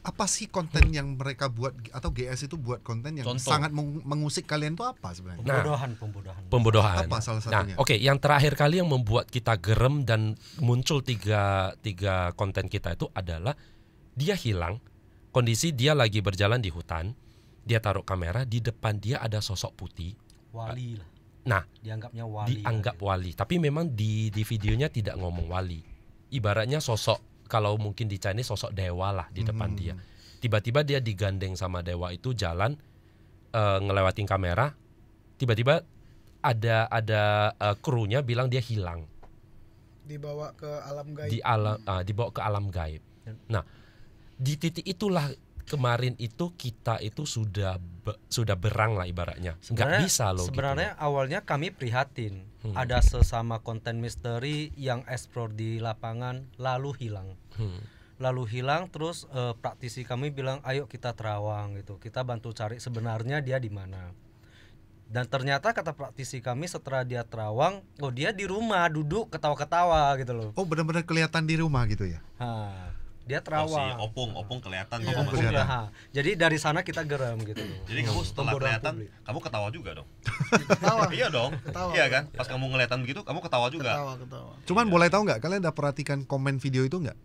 Apa sih konten yang mereka buat atau GS itu buat konten yang Contoh. sangat mengusik kalian itu apa sebenarnya? Pembodohan. Apa salah Nah, satunya? oke, yang terakhir kali yang membuat kita gerem dan muncul tiga konten kita itu adalah dia hilang. Kondisi dia lagi berjalan di hutan, dia taruh kamera, di depan dia ada sosok putih. Wali lah. Nah, Dianggapnya wali. dianggap wali, tapi memang di videonya tidak ngomong wali. Ibaratnya sosok, kalau mungkin di Chinese sosok dewa lah di depan dia. Tiba-tiba dia digandeng sama dewa itu jalan ngelewatin kamera. Tiba-tiba ada krunya bilang dia hilang. Dibawa ke alam gaib. Dibawa ke alam gaib. Nah, di titik itulah kemarin itu kita itu sudah berang lah ibaratnya. Nggak bisa loh. Sebenarnya gitu. awalnya kami prihatin. Ada sesama konten misteri yang explore di lapangan lalu hilang. Lalu hilang, terus praktisi kami bilang ayo kita terawang gitu. Kita bantu cari sebenarnya dia di mana. Dan ternyata kata praktisi kami setelah dia terawang, oh dia di rumah duduk ketawa-ketawa gitu loh. Oh benar-benar kelihatan di rumah gitu ya? Dia Oh, si terawang. opung kelihatan. Iya. Opung Kelihatan. Ya, jadi dari sana kita geram gitu. Jadi kamu setelah Pembodohan kelihatan, publik. kamu ketawa juga dong. Ketawa. Iya dong. Ketawa. Iya kan? Pas kamu ngeliatan begitu, kamu ketawa juga. Ketawa. Cuman boleh tahu nggak, kalian udah perhatikan komen video itu nggak?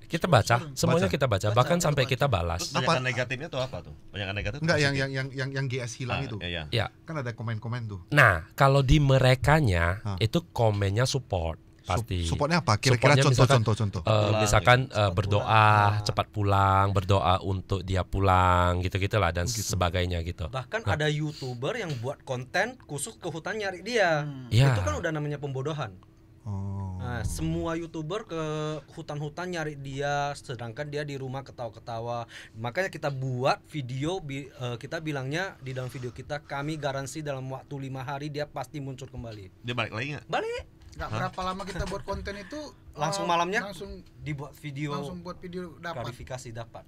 Kita baca, semuanya kita baca, bahkan sampai kita Terus balas. banyakan negatifnya tuh apa tuh? Banyakan negatif. Nggak, positif? yang GS hilang itu. Iya. Ya. Kan ada komen-komen tuh. Nah, kalau di merekanya itu komennya support pasti. Supportnya apa? Kira-kira Supportnya contoh. misalkan Cepat berdoa pulang. cepat pulang, berdoa untuk dia pulang, gitu-gitulah dan sebagainya gitu. Bahkan ada YouTuber yang buat konten khusus ke hutan nyari dia. Ya. Itu kan udah namanya pembodohan. Oh. Nah, semua YouTuber ke hutan-hutan nyari dia, sedangkan dia di rumah ketawa-ketawa. Makanya kita buat video, kita bilangnya di dalam video kita, kami garansi dalam waktu 5 hari dia pasti muncul kembali. Dia balik lagi nggak? Balik. Nggak berapa lama kita buat konten itu Langsung malamnya langsung dibuat video. langsung buat video dapat. Klarifikasi dapat.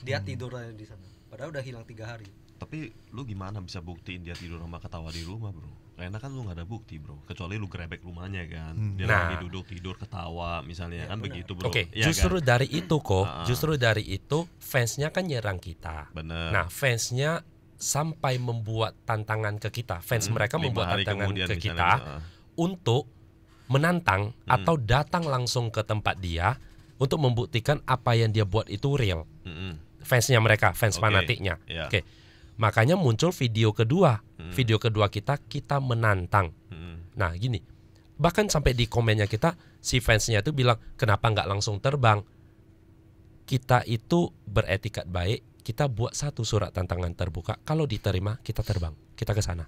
Dia tidur aja di sana. Padahal udah hilang 3 hari. Tapi lu gimana bisa buktiin dia tidur sama ketawa di rumah, bro? Karena kan lu nggak ada bukti, bro. Kecuali lu grebek rumahnya kan. Dia Nah. lagi duduk tidur ketawa misalnya kan benar. begitu, bro. Oke, Iya justru kan? dari itu kok, justru dari itu fansnya kan nyerang kita. Bener. Nah, fansnya sampai membuat tantangan ke kita. Fans mereka 5 membuat hari tantangan kemudian ke misalnya kita gitu, untuk menantang atau datang langsung ke tempat dia untuk membuktikan apa yang dia buat itu real. Fansnya mereka, fans Oke, fanatiknya. iya. Oke. Makanya muncul video kedua. Video kedua kita menantang. Nah, gini. Bahkan sampai di komennya kita, si fansnya itu bilang, "Kenapa nggak langsung terbang?" Kita itu beretikat baik, kita buat satu surat tantangan terbuka. Kalau diterima, kita terbang. Kita ke sana.